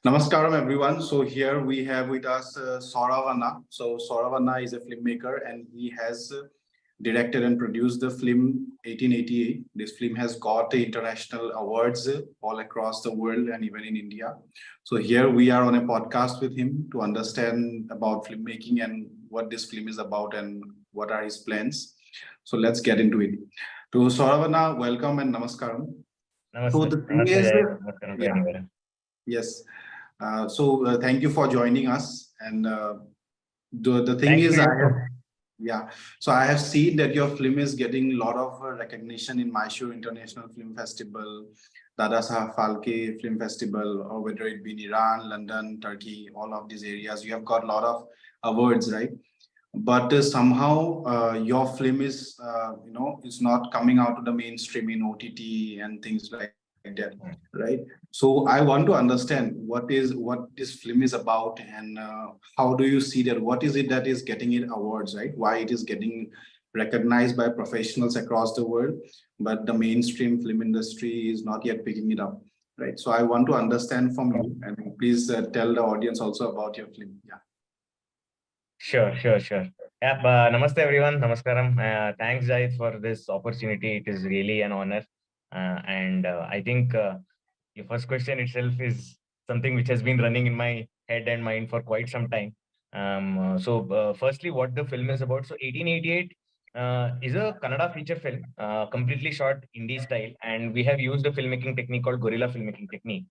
Namaskaram, everyone. So here we have with us Sourabh. So Sourabh is a filmmaker and he has directed and produced the film 1888. This film has got international awards all across the world and even in India. So here we are on a podcast with him to understand about filmmaking and what this film is about and what are his plans. So let's get into it. To Sourabh, welcome and namaskaram. So Namaste, the thing Namaste, is, Jai. Namaskaram to yeah. anywhere. Yes. Thank you for joining us. And the thing Thanks to is, you too. yeah. So I have seen that your film is getting a lot of recognition in Mysore International Film Festival, Dada Saheb Phalke Film Festival, or whether it be in Iran, London, Turkey, all of these areas. You have got a lot of awards, right? But somehow your film is not coming out to the mainstream in OTT and things like that, right? So I want to understand what this film is about and how do you see that? What is it that is getting it awards, right? Why it is getting recognized by professionals across the world, but the mainstream film industry is not yet picking it up, right? So I want to understand from you, and please tell the audience also about your film. Yeah. Sure. Yeah, namaste everyone. Namaskaram. Thanks, Jai, for this opportunity. It is really an honor. And I think your first question itself is something which has been running in my head and mind for quite some time. Firstly, what the film is about. So, 1888 is a Kannada feature film, completely shot indie style, and we have used a filmmaking technique called guerrilla filmmaking technique.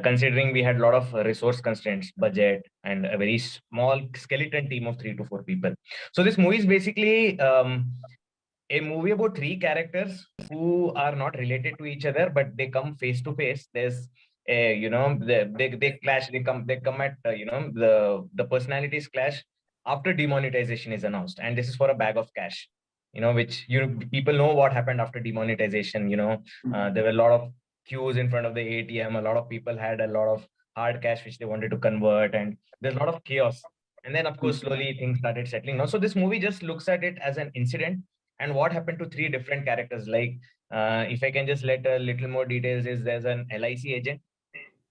Considering we had a lot of resource constraints, budget, and a very small skeleton team of 3 to 4 people. So, this movie is basically a movie about three characters who are not related to each other, but they come face to face. There's a, they clash. They come at the personalities clash after demonetization is announced, and this is for a bag of cash. Which people know what happened after demonetization. There were a lot of queues in front of the ATM. A lot of people had a lot of hard cash which they wanted to convert, and there's a lot of chaos. And then, of course, slowly things started settling down. So this movie just looks at it as an incident and what happened to three different characters. Like, if I can just let a little more details, is there's an LIC agent,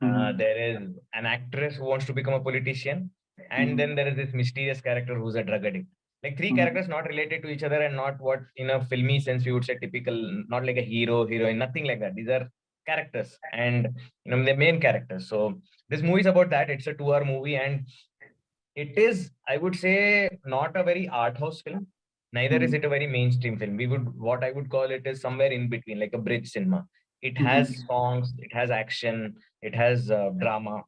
Mhm. there is an actress who wants to become a politician, and then Mhm. there is this mysterious character who's a drug addict. Like three Mhm. characters not related to each other and not what in a filmy sense we would say typical, not like a hero, heroine, nothing like that. These are characters and the main characters. So this movie is about that. It's a 2 hour movie, and it is, I would say, not a very art house film. Neither is Mhm. it a very mainstream film. What I would call it is somewhere in between, like a bridge cinema. It has Mhm. songs, it has action, it has drama,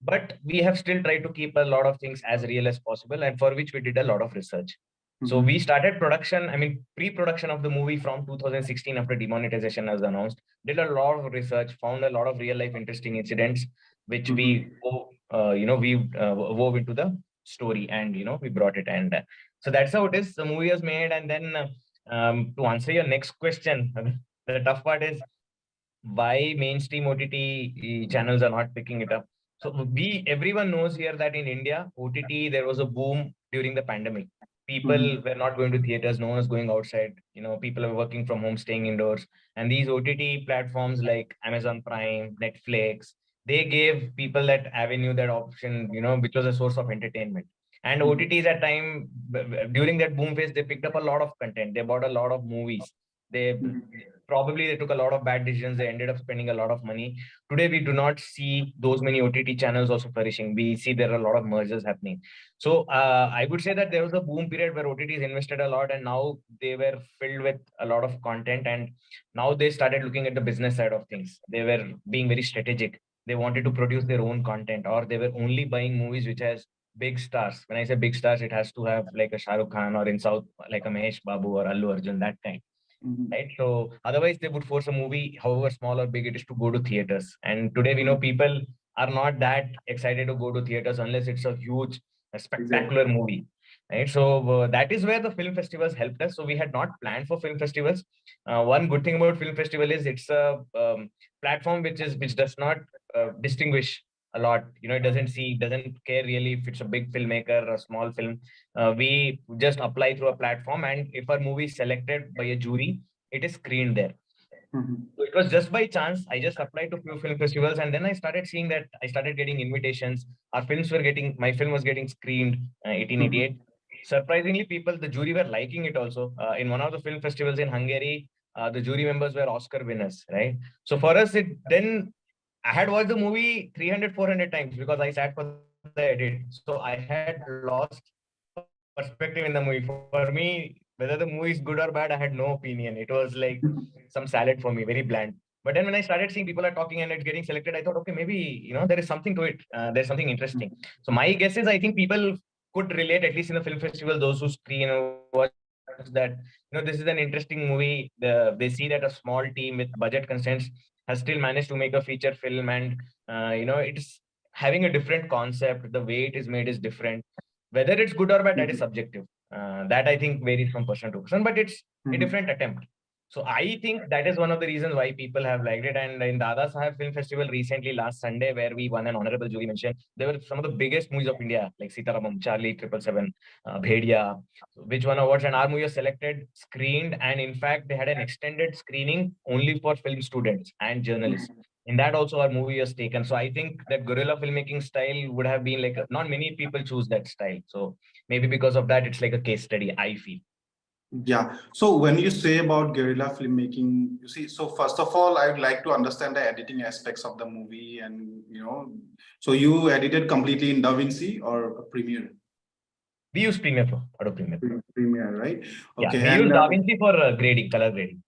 but we have still tried to keep a lot of things as real as possible, and for which we did a lot of research. So we Mhm. started production, I mean, pre-production of the movie from 2016 after demonetization was announced. Did a lot of research, found a lot of real life interesting incidents, which we, Mhm. wove into the story, and we brought it. And so that's how it is. The movie was made, and then to answer your next question, the tough part is why mainstream OTT channels are not picking it up. So everyone knows here that in India, OTT, there was a boom during the pandemic. People Mhm. were not going to theaters, no one was going outside. People are working from home, staying indoors. And these OTT platforms like Amazon Prime, Netflix, they gave people that avenue, that option, which was a source of entertainment. And Mhm. OTTs at time during that boom phase, they picked up a lot of content. They bought a lot of movies. They Mhm. probably they took a lot of bad decisions. They ended up spending a lot of money. Today we do not see those many OTT channels also flourishing. We see there are a lot of mergers happening. So I would say that there was a boom period where OTTs invested a lot, and now they were filled with a lot of content, and now they started looking at the business side of things. They were being very strategic. They wanted to produce their own content, or they were only buying movies which has big stars. When I say big stars, it has to have like a Shah Rukh Khan, or in South like a Mahesh Babu or Allu Arjun, that kind, Mhm. right? So otherwise, they would force a movie, however small or big it is, to go to theaters. And today we know people are not that excited to go to theaters unless it's a huge, a Exactly. spectacular movie, right? So that is where the film festivals helped us. So we had not planned for film festivals. One good thing about film festival is it's a platform which does not distinguish a lot. It doesn't care really if it's a big filmmaker or a small film. We just apply through a platform, and if our movie is selected by a jury, it is screened there. Mhm. So it was just by chance. I just applied to few film festivals, and then I started seeing that I started getting invitations. My film was getting screened, Mhm. 1888. Surprisingly, the jury were liking it also. In one of the film festivals in Hungary, the jury members were Oscar winners, right? So for us, I had watched the movie 300, 400 times because I sat for the edit. So I had lost perspective in the movie. For me, whether the movie is good or bad, I had no opinion. It was like some salad for me, very bland. But then when I started seeing people are talking and it's getting selected, I thought, okay, maybe, there is something to it. There's something interesting. So my guess is, I think people could relate, at least in the film festival, those who screen and watch that, this is an interesting movie. They see that a small team with budget constraints has still managed to make a feature film, and it's having a different concept. The way it is made is different. Whether it's good or bad, that is Mhm. subjective. That I think varies from person to person, but it's a Mhm. different attempt. So I think that is one of the reasons why people have liked it. And in Dada Saheb Film Festival recently, last Sunday, where we won an honorable jury mention, there were some of the biggest movies of India, like Sitaramam, Charlie, 777, Bhedia, which won awards. And our movie was selected, screened, and in fact, they had an extended screening only for film students and journalists. Mhm. In that also, our movie was taken. So I think that guerrilla filmmaking style would have been like, not many people choose that style. So maybe because of that, it's like a case study, I feel. Yeah. So when you say about guerrilla filmmaking, you see, so first of all, I would like to understand the editing aspects of the movie, and so you edited completely in DaVinci or Premiere? We use Premiere Pro, Adobe Premiere Pro. Premiere, right? Yeah, Okay, we use and DaVinci for grading, color grading.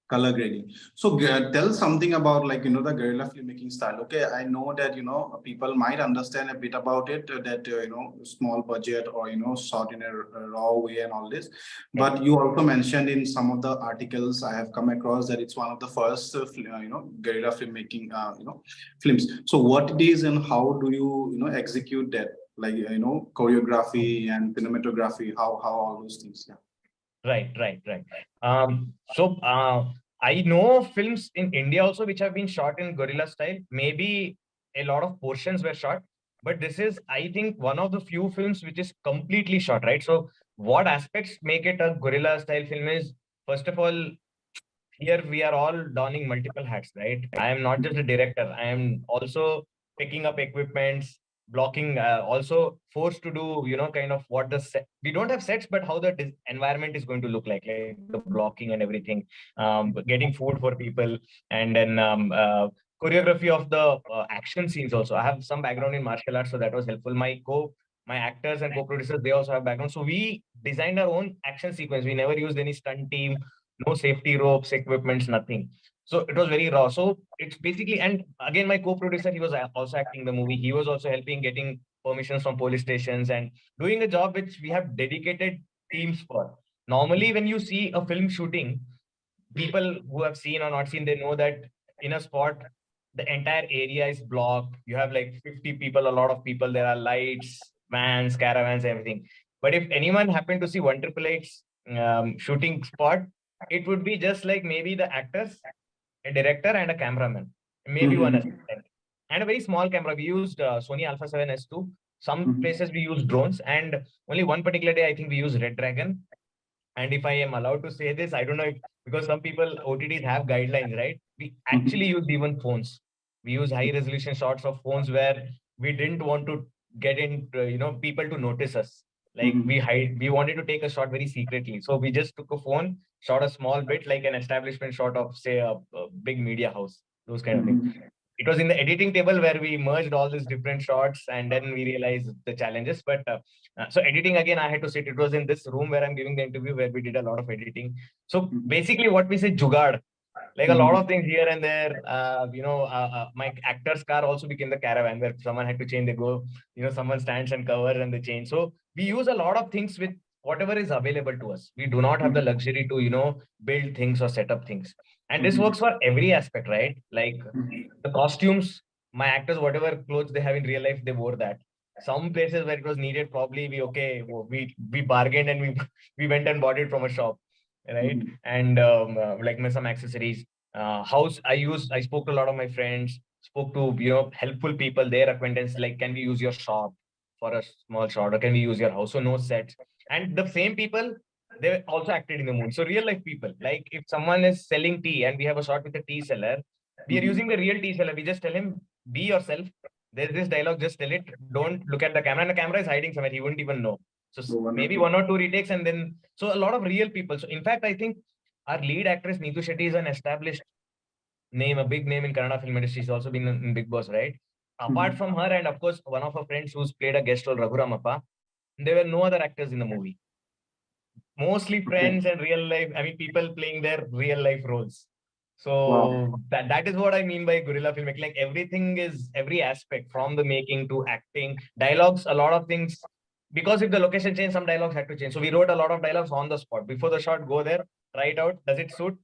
color grading. So tell something about, like, the guerrilla filmmaking style. Okay, I know that people might understand a bit about it, that small budget, or shot in a raw way and all this. Right. But you also mentioned in some of the articles I have come across that it's one of the first guerrilla filmmaking films. So what it is and how do you execute that, like choreography and cinematography, how all those things. Yeah. Right, right, right. I know films in India also which have been shot in guerrilla style. Maybe a lot of portions were shot, but this is, I think, one of the few films which is completely shot, right? So, what aspects make it a guerrilla style film is, first of all, here we are all donning multiple hats, right? I am not just a director. I am also picking up equipments, blocking, also forced to do, kind of what the set. We don't have sets, but how the environment is going to look like the blocking and everything, getting food for people, and then choreography of the action scenes also. I have some background in martial arts, so that was helpful. My actors and co-producers, they also have background. So we designed our own action sequence. We never used any stunt team, no safety ropes, equipments, nothing. So it was very raw. So it's basically, and again, my co-producer, he was also acting the movie. He was also helping getting permissions from police stations and doing a job which we have dedicated teams for. Normally, when you see a film shooting, people who have seen or not seen, they know that in a spot, the entire area is blocked. You have like 50 people, a lot of people. There are lights, vans, caravans, everything. But if anyone happened to see 188's shooting spot, it would be just like maybe the actors, a director, and a cameraman, maybe one Mhm. assistant, and a very small camera. We used Sony Alpha 7S2. Some Mhm. places we use drones, and only one particular day I think we use Red Dragon. And if I am allowed to say this, I don't know if, because some people OTTs have guidelines, right? We actually Mhm. use even phones. We use high resolution shots of phones where we didn't want to get in, people to notice us. Like Mhm. we wanted to take a shot very secretly. So we just took a phone, shot a small bit, like an establishment shot of, say, a big media house, those kind of things. Mhm. It was in the editing table where we merged all these different shots, and then we realized the challenges. But so editing, again, I had to sit. It was in this room where I'm giving the interview, where we did a lot of editing. So Mhm. basically, what we say, jugad, like a lot Mhm. of things here and there. My actor's car also became the caravan where someone had to change. They go, someone stands and covers and they change. So we use a lot of things with whatever is available to us. We do not have the Mhm. luxury to, build things or set up things. And this Mhm. works for every aspect, right? Like Mhm. the costumes, my actors, whatever clothes they have in real life, they wore that. Some places where it was needed, probably we bargained and we we went and bought it from a shop, right? Mhm. And like some accessories. House, I spoke to a lot of my friends, spoke to helpful people, their acquaintance. Like, can we use your shop for a small shot, or can we use your house? So no sets. And the same people, they also acted in the movie. So real life people, like if someone is selling tea and we have a shot with a tea seller, we are Mhm. using the real tea seller. We just tell him, be yourself. There's this dialogue, just tell it. Don't look at the camera. And the camera is hiding somewhere. He wouldn't even know. So So maybe wonderful. one or two retakes, and then so a lot of real people. So in fact, I think our lead actress Neetu Shetty is an established name, a big name in Kannada film industry. She's also been in Big Boss, right? Apart Mhm. from her, and of course, one of her friends who's played a guest role, Raghuramappa, there were no other actors in the movie. Mostly Okay. friends and real life. I mean, people playing their real life roles. Wow. So that is what I mean by guerrilla filmmaking. Like everything is every aspect from the making to acting, dialogues, a lot of things. Because if the location changed, some dialogues had to change. So we wrote a lot of dialogues on the spot before the shot. Go there, try it out. Does it suit?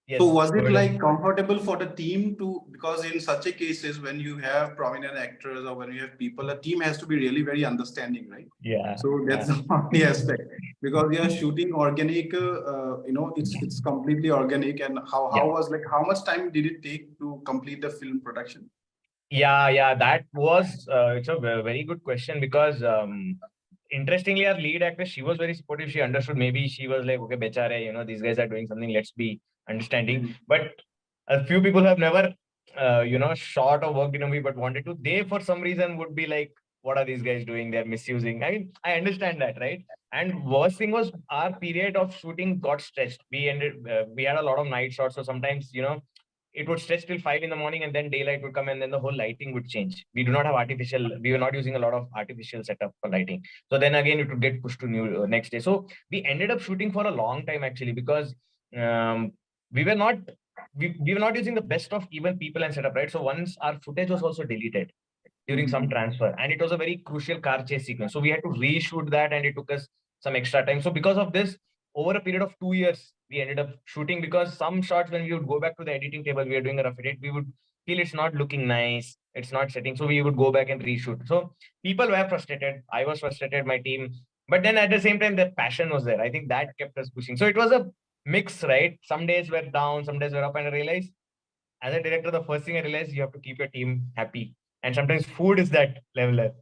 So Yes. was So it it is. like comfortable for the team to, because in such a cases when you have prominent actors or when you have people, a team has to be really very understanding, right? Yeah. So that's Yeah. the only aspect, because you are shooting organic, it's completely organic. And how Yeah. was, like, how much time did it take to complete the film production? Yeah, that was it's a very good question because interestingly, our lead actress, she was very supportive. She understood. Maybe she was like, okay, bechare, these guys are doing something. Let's be understanding. Mhm. But a few people who have never, shot or worked in a movie but wanted to, they for some reason would be like, what are these guys doing? They're misusing. I mean, I understand that, right? And worst thing was our period of shooting got stretched. We had a lot of night shots, so sometimes, it would stretch till 5 in the morning, and then daylight would come, and then the whole lighting would change. We do not have artificial. We were not using a lot of artificial setup for lighting. So then again, it would get pushed to new next day. So we ended up shooting for a long time actually because um, we were not we were not using the best of even people and setup, right? So once our footage was also deleted during some Mhm. transfer, and it was a very crucial car chase sequence. So we had to reshoot that, and it took us some extra time. So because of this, over a period of 2 years, we ended up shooting because some shots, when we would go back to the editing table, we were doing a rough edit, we would feel it's not looking nice, it's not setting. So we would go back and reshoot. So people were frustrated. I was frustrated, my team. But then at the same time, the passion was there. I think that kept us pushing. So it was a mix, right? Some days were down, some days were up, and I realized as a director, the first thing I realized, you have to keep your team happy. And sometimes food is that leveler.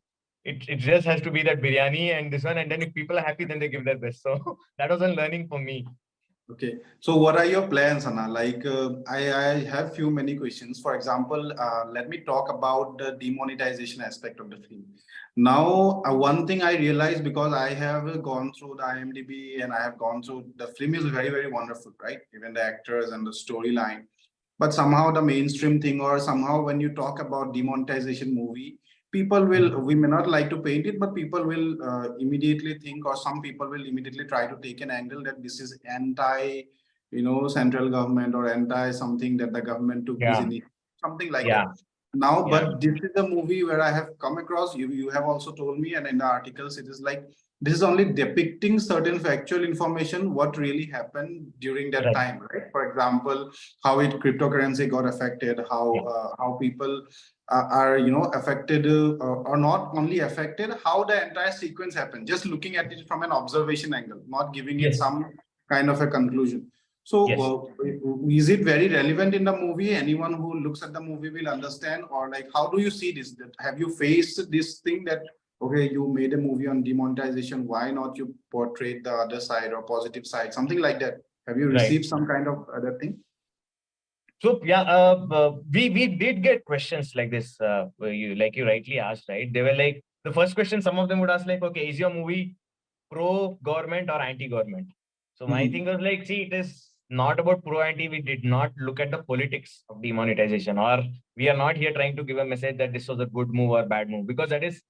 It just has to be that biryani and this one. And then if people are happy, then they give their best. So that was a learning for me. Okay. So what are your plans, Anna? Like, I have few many questions. For example, let me talk about the demonetization aspect of the film. Now, one thing I realized, because I have gone through the IMDb and I have gone through, the film is very, very wonderful, right? Even the actors and the storyline. But somehow the mainstream thing, or somehow when you talk about demonetization movie, people will, we may not like to paint it, but people will immediately think, or some people will immediately try to take an angle that this is anti, central government, or anti something that the government took this Yeah. initiative, something like that. Yeah. Now, Yeah. but this is the movie where I have come across, you have also told me, and in the articles it is like, this is only depicting certain factual information what really happened during that Right. time, right? For example, how it cryptocurrency got affected, Yeah. how people are, affected, or not only affected, how the entire sequence happened, just looking at it from an observation angle, not giving it Yes. some kind of a conclusion. So Yes. is it very relevant in the movie? Anyone who looks at the movie will understand, or like, how do you see this? That, have you faced this thing that, okay, you made a movie on demonetization, why not you portray the other side or positive side, something like that? Have you Right. received some kind of other thing? So yeah, we did get questions like this. Where you like you rightly asked, right? They were like the first question. Some of them would ask like, okay, is your movie pro government or anti government? So my thing Mhm. was like, see, it is not about pro anti. We did not look at the politics of demonetization, or we are not here trying to give a message that this was a good move or bad move, because that is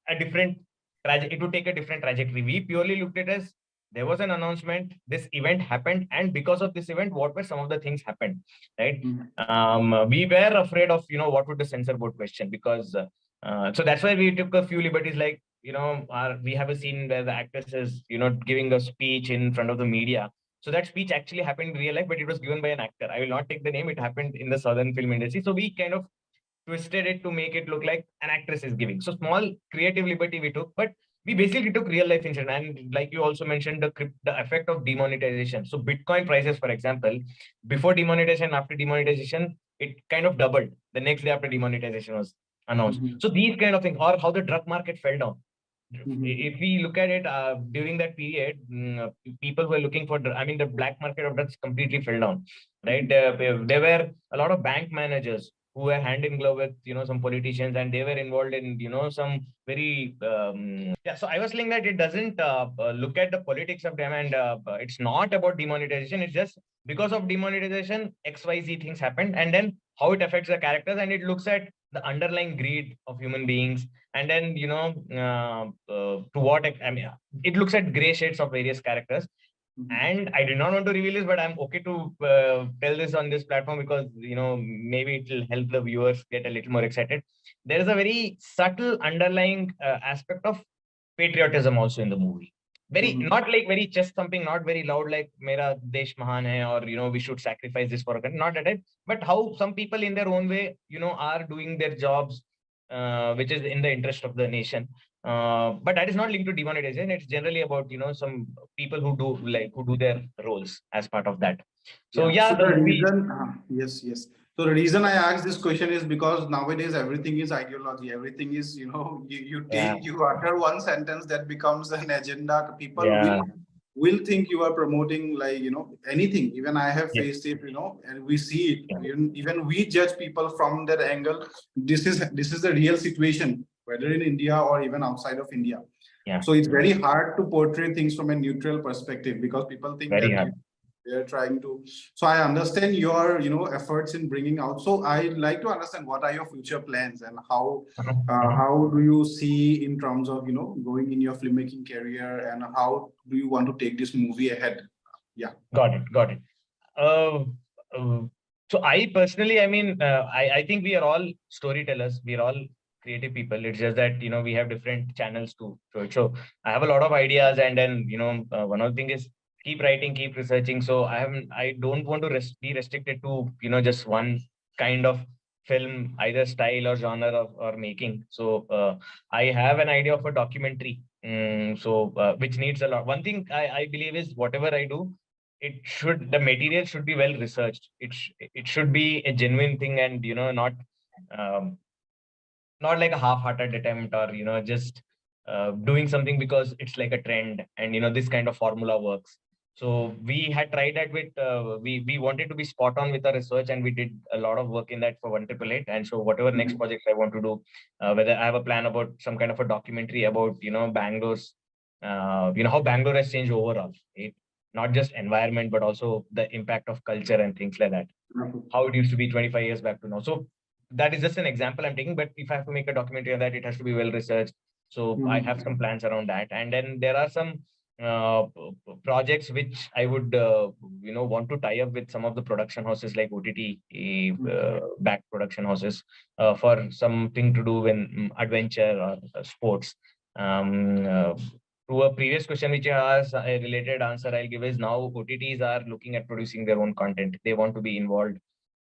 a different it would take a different trajectory. We purely looked at it as there was an announcement, this event happened, and because of this event, what were some of the things happened, right? Mhm. We were afraid of what would the censor board question, because so that's why we took a few liberties, like we have a scene where the actress is giving a speech in front of the media. So that speech actually happened in real life, but it was given by an actor. I will not take the name. It happened in the southern film industry. So we kind of twisted it to make it look like an actress is giving. So small creative liberty we took, but we basically took real life incident. And like you also mentioned, the effect of demonetization. So Bitcoin prices, for example, before demonetization, after demonetization, it kind of doubled the next day after demonetization was announced. Mhm. So these kind of things, or how the drug market fell down. if we look at it, during that period, people were looking for, I mean, the black market of drugs completely fell down, right? There were a lot of bank managers who were hand in glove with, some politicians, and they were involved in, some very, yeah. So I was saying that it doesn't look at the politics of them, and it's not about demonetization. It's just because of demonetization, XYZ things happened, and then how it affects the characters, and it looks at the underlying greed of human beings, and then to what I mean, it looks at gray shades of various characters. And I did not want to reveal this, but I'm okay to tell this on this platform because maybe it will help the viewers get a little more excited. There is a very subtle underlying aspect of patriotism also in the movie. Very not like very chest thumping, not very loud like "Mera Desh Mahan hai" or we should sacrifice this for a country. Not that type, but how some people in their own way are doing their jobs, which is in the interest of the nation. But that is not linked to demonetization. It's generally about some people who do their roles as part of that. So Yeah. yeah, So the the movie. reason, yes, yes. So the reason I asked this question is because nowadays everything is ideology. Everything is, you Yeah, take, you utter one sentence that becomes an agenda. People yeah, will think you are promoting like, anything. Even I have yes, faced it, and we see it. yeah, Even we judge people from that angle. This is the real situation, whether in India or even outside of India. yeah, So it's very hard to portray things from a neutral perspective because people think very that hard. they're trying to. So I understand your efforts in bringing out. So I'd like to understand what are your future plans and Mhm. how do you see in terms of going in your filmmaking career, and how do you want to take this movie ahead? Yeah. Got it, got it. Uh, uh, so I personally, I mean, I think we are all storytellers. We are all creative people. It's just that we have different channels to show it. So I have a lot of ideas, and then one of the things is keep writing, keep researching. So I don't want to be restricted to just one kind of film, either style or genre or making. So I have an idea of a documentary. Which needs a lot. One thing I believe is whatever I do, the material should be well researched. It should be a genuine thing, and um, not like a half-hearted attempt, or just doing something because it's like a trend, and this kind of formula works. So we had tried that with we wanted to be spot on with our research, and we did a lot of work in that for 188. And so whatever next project I want to do, whether I have a plan about some kind of a documentary about Bangalore's how Bangalore has changed overall, right? Not just environment, but also the impact of culture and things like that. How it used to be 25 years back to now. So that is just an example I'm taking. But if I have to make a documentary on that, it has to be well researched. So I have some plans around that. And then there are some projects which I would want to tie up with some of the production houses like OTT back production houses for something to do in adventure or sports. To a previous question which you asked, a related answer I'll give is now OTTs are looking at producing their own content. They want to be involved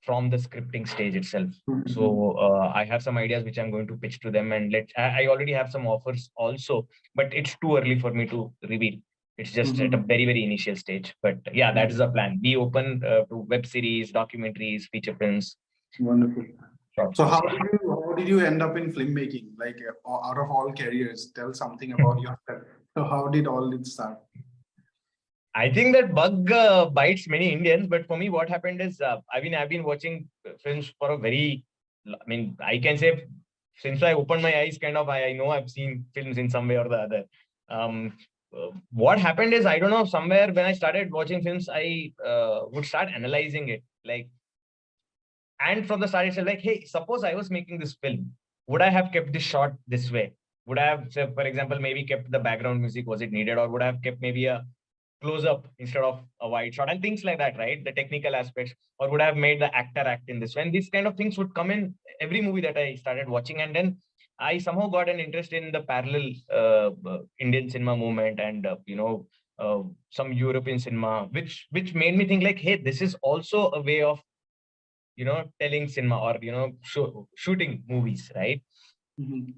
from the scripting stage itself. So I have some ideas which I'm going to pitch to them, and I already have some offers also, but it's too early for me to reveal. It's just at a very, very initial stage. But yeah, that is the plan. Be open to web series, documentaries, feature films. Wonderful. Short So films. how did you end up in filmmaking? Like out of all careers, tell something about yourself. So how did all it start? I think that bug bites many Indians, but for me, what happened is I've been watching films for a very, I mean, I can say since I opened my eyes, kind of, I know I've seen films in some way or the other. Um, what happened is, I don't know, somewhere when I started watching films, I would start analyzing it, like, and from the start itself, like, hey, suppose I was making this film, would I have kept this shot this way? Would I have, say, for example, maybe kept the background music, was it needed, or would I have kept maybe a close up instead of a wide shot and things like that, right? The technical aspects, or would have made the actor act in this. When these kind of things would come in every movie that I started watching, and then I somehow got an interest in the parallel Indian cinema movement, and some European cinema, which made me think like, hey, this is also a way of telling cinema, or shooting movies, right?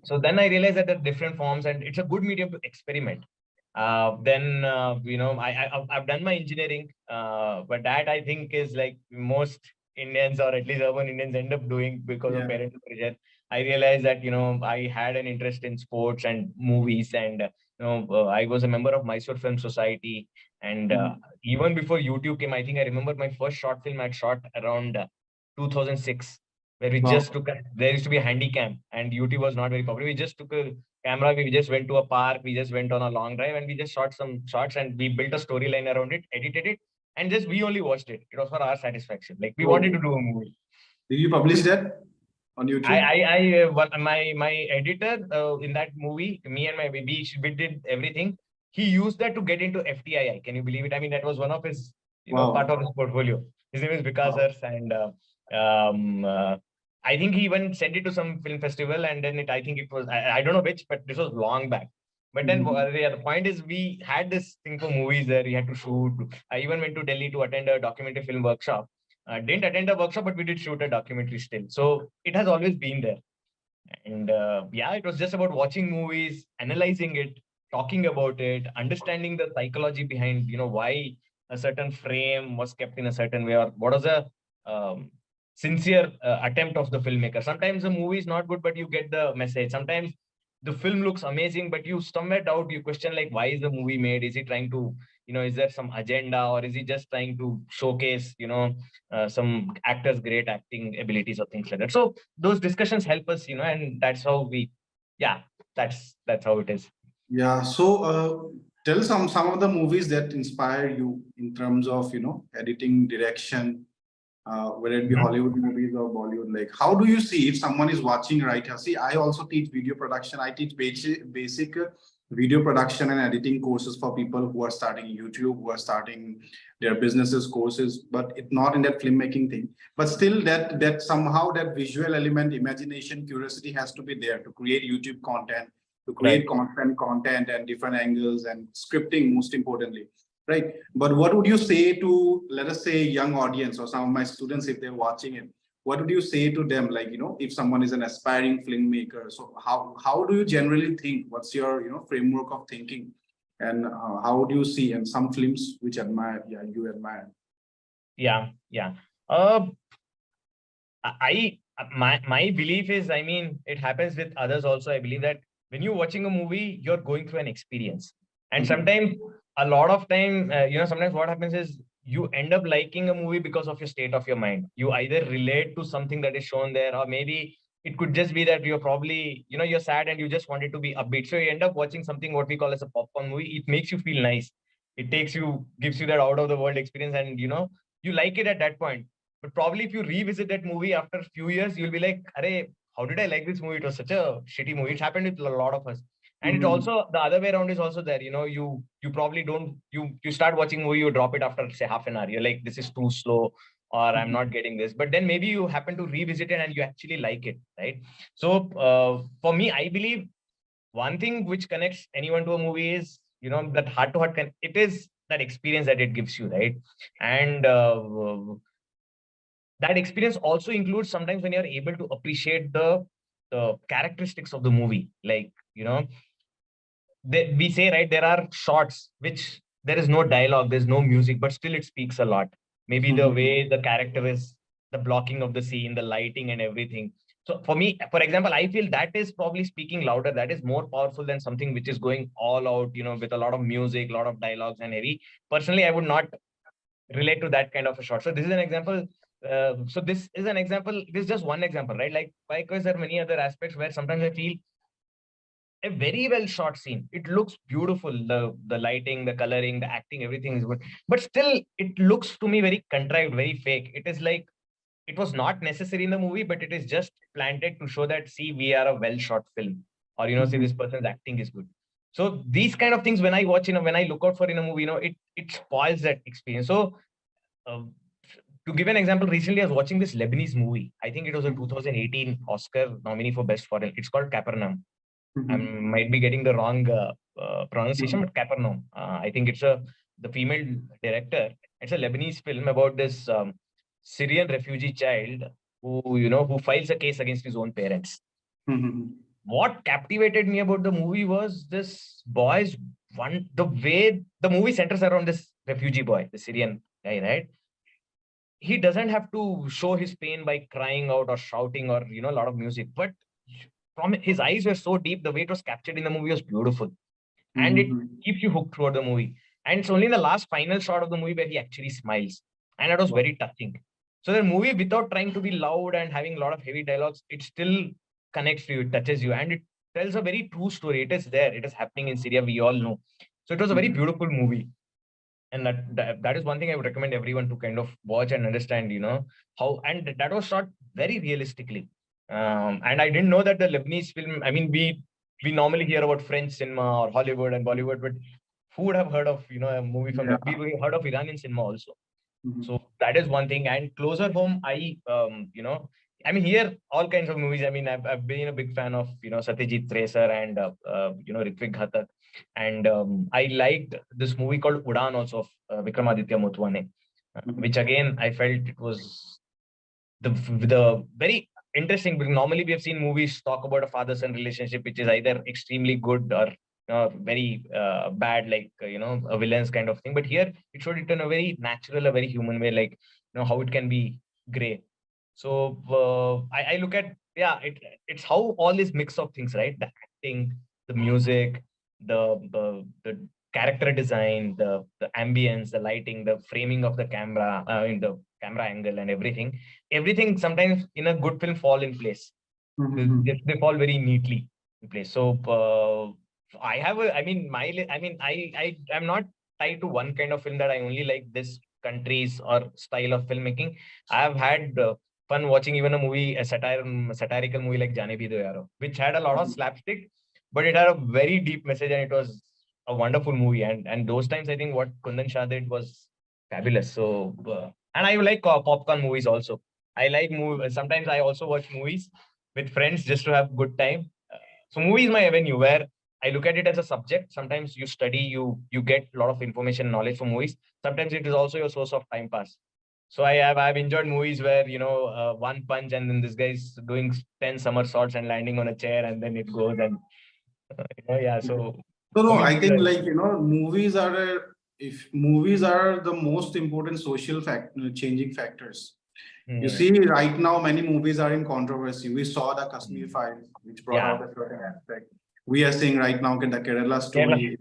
So then I realized that there are different forms, and it's a good medium to experiment. Then I've done my engineering, but that I think is like most Indians, or at least urban Indians, end up doing because of Yeah. parental pressure. I realized that, I had an interest in sports and movies, and I was a member of Mysore Film Society. And Mhm. even before YouTube came, I think I remember my first short film I shot around 2006, where we just Wow. took there used to be a handy cam, and YouTube was not very popular. We just took a camera, we just went to a park, we just went on a long drive, and we just shot some shots, and we built a storyline around it, edited it, and just we only watched it. It was for our satisfaction. Like, we wanted to Oh, do a movie. did you publish that on YouTube? My editor in that movie, me and my baby, we did everything. He used that to get into FTII. Can you believe it? I mean, that was one of his, part of Wow. his portfolio. His name is Vikas Wow. Ars, and um, uh, I think he even sent it to some film festival, and then I think it was, I don't know which, but this was long back. But then Mhm. the point is, we had this thing for movies there. We had to shoot. I even went to Delhi to attend a documentary film workshop. Didn't attend the workshop, but we did shoot a documentary still. So it has always been there. And yeah, it was just about watching movies, analyzing it, talking about it, understanding the psychology behind, why a certain frame was kept in a certain way, or what was a um, sincere attempt of the filmmaker. Sometimes the movie is not good, but you get the message. Sometimes the film looks amazing, but you somewhere doubt, you question, like, why is the movie made? Is he trying to, is there some agenda, or is he just trying to showcase, some actors' great acting abilities or things like that? So those discussions help us, and that's how we, yeah, that's how it is. Yeah. So, tell some of the movies that inspire you in terms of editing, direction, whether it be Mhm. Hollywood movies or Bollywood. Like, how do you see if someone is watching right here? See, I also teach video production. I teach basic video production and editing courses for people who are starting YouTube, who are starting their businesses courses, but it's not in that filmmaking thing. But still, that somehow that visual element, imagination, curiosity has to be there to create YouTube content, to create Right. content and different angles and scripting, most importantly, right? But what would you say to, let us say, young audience or some of my students, if they're watching it? What would you say to them, like, if someone is an aspiring filmmaker? So how do you generally think? What's your framework of thinking, and how do you see, and some films which admire, yeah, you admire? Yeah, yeah. uh my belief is, I mean, it happens with others also. I believe that when you're watching a movie, you're going through an experience, and Mhm. sometimes, a lot of time, sometimes what happens is, you end up liking a movie because of your state of your mind. You either relate to something that is shown there, or maybe it could just be that you're probably, you're sad and you just want it to be upbeat, so you end up watching something what we call as a popcorn movie. It makes you feel nice. It gives you that out of the world experience, and you like it at that point. But probably if you revisit that movie after a few years, you'll be like, "Arey, how did I like this movie? It was such a shitty movie." It's happened with a lot of us. And it Mhm. also, the other way around is also there. You probably don't, you start watching movie, you drop it after, say, half an hour. You're like, this is too slow, or I'm Mhm. not getting this. But then maybe you happen to revisit it and you actually like it, right? So for me, I believe one thing which connects anyone to a movie is, that heart to heart, it is that experience that it gives you, right? And that experience also includes sometimes when you're able to appreciate the characteristics of the movie. Like, we say, right, there are shots which there is no dialogue, there's no music, but still it speaks a lot. Maybe the Mhm. way the character is, the blocking of the scene, the lighting and everything. So for me, for example, I feel that is probably speaking louder, that is more powerful than something which is going all out, with a lot of music, a lot of dialogues and heavy. Personally, I would not relate to that kind of a shot. So this is an example. This is just one example, right? Like, likewise, there are many other aspects where sometimes I feel a very well shot scene. It looks beautiful. The lighting, the coloring, the acting, everything is good. But still, it looks to me very contrived, very fake. It is like it was not necessary in the movie, but it is just planted to show that, see, we are a well shot film, or see, Mhm. this person's acting is good. So these kind of things, when I watch, when I look out for in a movie, it spoils that experience. So um, to give an example, recently I was watching this Lebanese movie. I think it was a 2018 Oscar nominee for Best Foreign. It's called Capernaum. I Mhm. might be getting the wrong pronunciation, Mhm. but Capernaum. I think it's the female director. It's a Lebanese film about this Syrian refugee child who files a case against his own parents. Mhm. What captivated me about the movie was this boy's the way the movie centers around this refugee boy, the Syrian guy, right? He doesn't have to show his pain by crying out or shouting or a lot of music, but from his eyes were so deep. The way it was captured in the movie was beautiful, and it Mhm. keeps you hooked throughout the movie. And it's only in the last final shot of the movie where he actually smiles, and that was Wow. very touching. So the movie, without trying to be loud and having a lot of heavy dialogues, it still connects to you, it touches you, and it tells a very true story. It is there, it is happening in Syria, we all know. So it was a very Mhm. beautiful movie, and that is one thing I would recommend everyone to kind of watch and understand, how. And that was shot very realistically. And I didn't know that the Lebanese film, I mean, we normally hear about French cinema or Hollywood and Bollywood, but who would have heard of, a movie from Yeah. that? We heard of Iranian cinema also. Mhm. So that is one thing. And closer home, I mean, here all kinds of movies. I mean, I've been a big fan of, Satyajit Ray sir and Ritvik Ghatak, and I liked this movie called Udan also of Vikramaditya Motwane, Mhm. which again I felt it was the very interesting, because normally we have seen movies talk about a father-son relationship which is either extremely good or very bad, like a villain's kind of thing. But here it showed it in a very natural, a very human way, like how it can be gray. So I look at, yeah, it's how all this mix of things, right? The acting, the music, the character design, the ambience, the lighting, the framing of the camera, in the camera angle and everything sometimes in a good film fall in place. Mhm. They fall very neatly in place. So I mean, I'm not tied to one kind of film that I only like this countries or style of filmmaking. I've had fun watching even a movie, a satirical movie like Jaane Bhi Do Yaro, which had a lot of Mhm. slapstick, but it had a very deep message, and it was a wonderful movie. And those times, I think what Kundan Shah did was fabulous. So and I like popcorn movies also. I like sometimes I also watch movies with friends just to have good time. So movie is my avenue where I look at it as a subject. Sometimes you study, you get a lot of information, knowledge from movies. Sometimes it is also your source of time pass. So I've enjoyed movies where one punch and then this guy's doing 10 somersaults and landing on a chair, and then it goes, and yeah. So So no, for me, I movies think are, like movies are if movies are the most important social changing factors. You hmm, see, right now many movies are in controversy. We saw the Kashmir hmm, Files, which brought yeah, out a certain aspect. We are seeing right now the Kerala Kerala. story,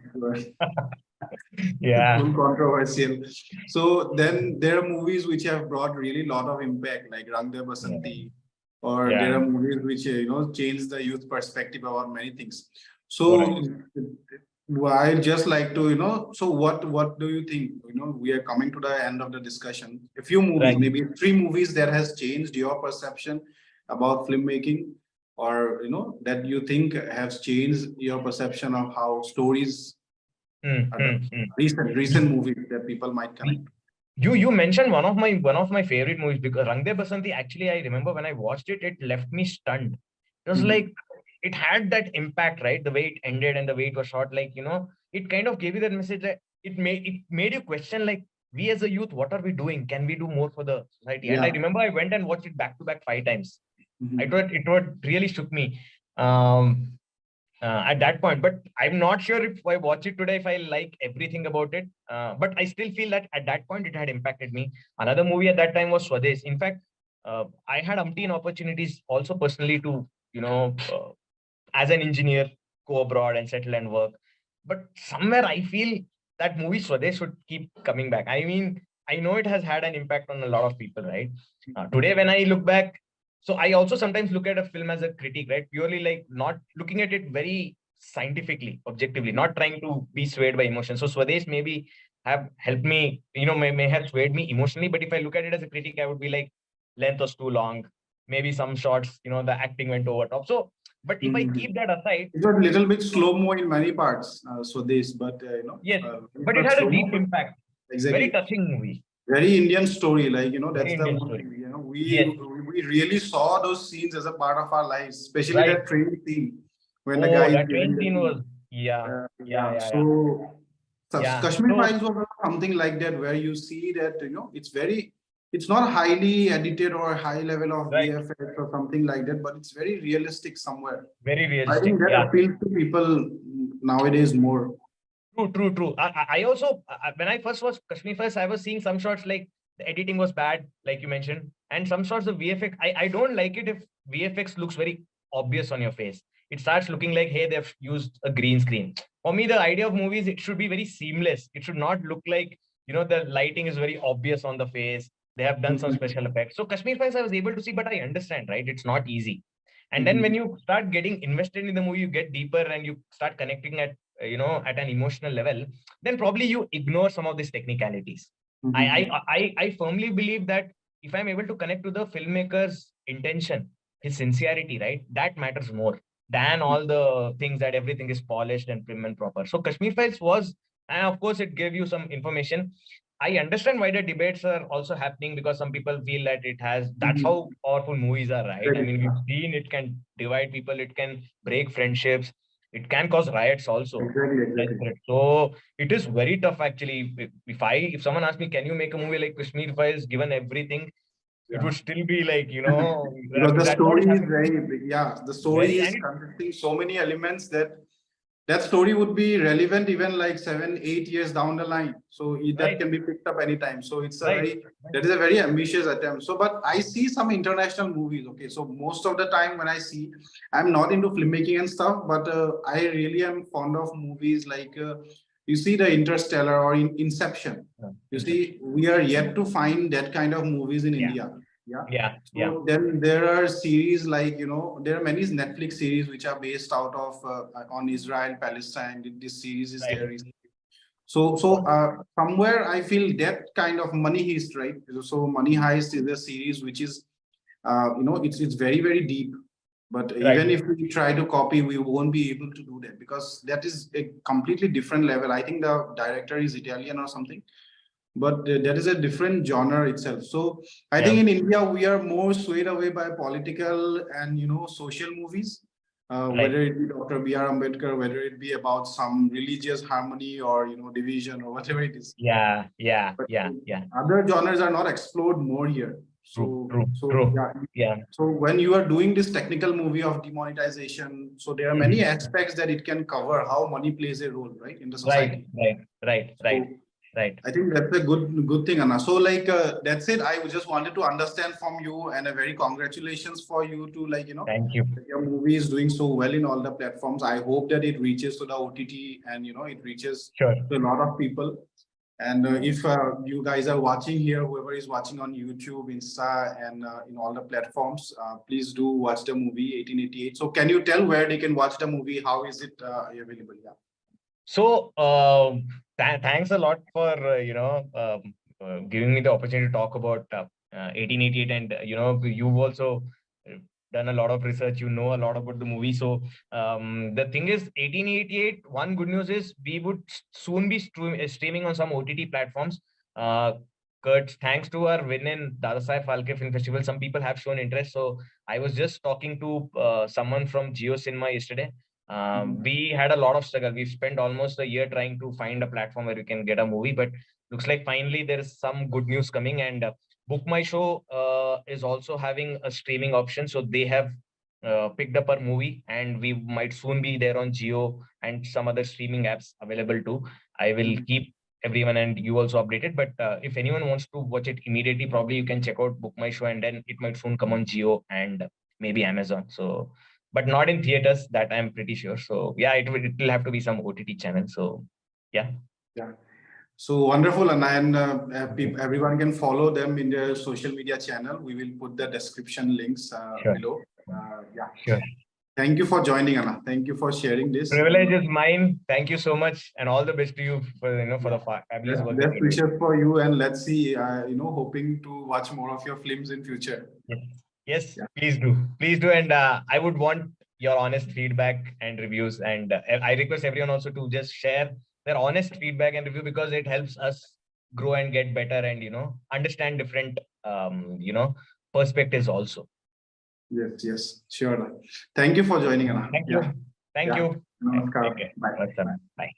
Yeah, full controversial. So then there are movies which have brought really lot of impact, like Rang De yeah, Basanti, or there yeah, are movies which change the youth perspective about many things. So correct. I just like to So what do you think? We are coming to the end of the discussion. A few movies, Right. maybe three movies that has changed your perception about filmmaking, or that you think has changed your perception of how stories Hmm, are hmm, done. hmm. Recent movies that people might connect. You mentioned one of my favorite movies, because Rang De Basanti, actually I remember when I watched it, it left me stunned. It was Mhm. like it had that impact, right? The way it ended and the way it was shot, like it kind of gave you that message that it made you question, like, we as a youth, what are we doing? Can we do more for the society? And I Yeah. remember I went and watched it back to back 5 times. I Mhm. thought it really shook me. Um, at that point. But I'm not sure if I watch it today, if I like everything about it. But I still feel that at that point it had impacted me. Another movie at that time was Swades. In fact, I had umpteen opportunities also personally to, as an engineer, go abroad and settle and work. But somewhere I feel that movie Swades should keep coming back. I mean, I know it has had an impact on a lot of people, right? Today, when I look back, so I also sometimes look at a film as a critic, right? Purely like not looking at it very scientifically, objectively, not trying to be swayed by emotion. So Swades maybe have helped me, may have swayed me emotionally. But if I look at it as a critic, I would be like, length was too long. Maybe some shots, the acting went over top. So, but if I Mhm. keep that aside, It was a little bit slow mo in many parts. So this, but yes, it but it was had a slow mo, deep but impact. Very exactly. touching movie. Very Indian story, like Very that's the Indian one story. thing. Yes, We really saw those scenes as a part of our lives, especially right. that train scene when the guy Oh, is that giving train the scene key. was, yeah, yeah, Yeah, yeah, yeah, so yeah. Kashmir So Files was something like that, where you see that it's not highly edited or high level of right, VFX or something like that, but it's very realistic somewhere. very I think realistic. that Yeah, appeals to people nowadays more. true, true, true. I also when I first watched Kashmir first, I was seeing some shots like the editing was bad, like you mentioned, and some shots of VFX. I don't like it if VFX looks very obvious on your face. It starts looking like, hey, they've used a green screen. For me, the idea of movies, it should be very seamless. It should not look like, the lighting is very obvious on the face. They have done some Mhm. special effects. So Kashmir Files, I was able to see, but I understand, right? It's not easy. And then when Mhm. you start getting invested in the movie, you get deeper and you start connecting at, at an emotional level, then probably you ignore some of these technicalities. I, Mhm. I, I firmly believe that if I'm able to connect to the filmmaker's intention, his sincerity, right, that matters more than all the things that everything is polished and prim and proper. So Kashmir Files was, and of course, it gave you some information. I understand why the debates are also happening, because some people feel that it has, that's Mhm. how powerful movies are, right? I Very mean, we've seen it can divide people, it can break friendships, it can cause riots also. exactly, exactly. Desperate. So it is very tough actually. If someone asks me, can you make a movie like Kashmir Files, given everything, it Yeah. would still be like, I Because mean, the that's what is story is happening. very big. Yeah, the story Very, is and it, consisting so many elements that that story would be relevant even like 7, 8 years down the line. So that right, can be picked up anytime. So it's a right, very right. that is a very ambitious attempt. So, but I see some international movies. Okay, so most of the time when I see, I'm not into filmmaking and stuff, but I really am fond of movies like you see the Interstellar or Inception. You see, Inception. we are yet to find that kind of movies in Yeah, India. Yeah. yeah, yeah. So then there are series like there are many Netflix series which are based out of on Israel, Palestine. This series is Right. there. So Got it. somewhere I feel that kind of Money Heist, right? So Money Heist is a series which is it's very deep. But even Right. if we try to copy, we won't be able to do that because that is a completely different level. I think the director is Italian or something, but that is a different genre itself. So I think Yeah. in India we are more swayed away by political and social movies, Right. whether it be Dr. B.R. Ambedkar, whether it be about some religious harmony or division or whatever it is. Yeah. Yeah. But Yeah. Yeah. other genres are not explored more here. True. So True. so True. yeah. Yeah. So when you are doing this technical movie of demonetization, so there are many Mhm. aspects that it can cover how money plays a role, right, in the Right. society. Right. Right. Right. So Right. I think that's a good thing, Anna. So like that's it. I just wanted to understand from you, and a very congratulations for you to Thank you. that your movie is doing so well in all the platforms. I hope that it reaches to the OTT and it reaches Sure. to a lot of people. And if you guys are watching here, whoever is watching on YouTube, Insta, and in all the platforms, please do watch the movie 1888. So can you tell where they can watch the movie? How is it available? Yeah. So, thanks a lot for giving me the opportunity to talk about 1888, and you've also uh, done a lot of research. You know a lot about the movie. So, the thing is, 1888. One good news is we would soon be streaming on some OTT platforms. Uh, Kurt, thanks to our win in Dadasai Phalke Film Festival, some people have shown interest. So, I was just talking to someone from Geo Cinema yesterday. Mhm. We had a lot of struggle. We spent almost a year trying to find a platform where we can get a movie, but looks like finally there is some good news coming. And Book My Show is also having a streaming option, so they have picked up our movie, and we might soon be there on Geo and some other streaming apps available too. I will Mhm. keep everyone and you also updated. But if anyone wants to watch it immediately, probably you can check out Book My Show, and then it might soon come on Geo and maybe Amazon. So but not in theaters. That I'm pretty sure. So yeah, it will have to be some OTT channel. So yeah. Yeah. So wonderful, and Thank you. everyone can follow them in their social media channel. We will put the description links Sure. below. Yeah. Sure. Thank you for joining, Anna. Thank you for sharing this. And Privilege is mine. Thank you so much, and all the best to you for for yeah, the fabulous work that best you're doing. wishes for you. And let's see, hoping to watch more of your films in future. Yes. Yes, Yeah. please do. Please do. And I would want your honest feedback and reviews. And I request everyone also to just share their honest feedback and review, because it helps us grow and get better and, understand different, perspectives also. Yes, yes, sure. Thank you for joining, Anna. Thank you. Yeah, Thank yeah. you. And take Namaskar. care. Bye. Awesome. Bye. Bye.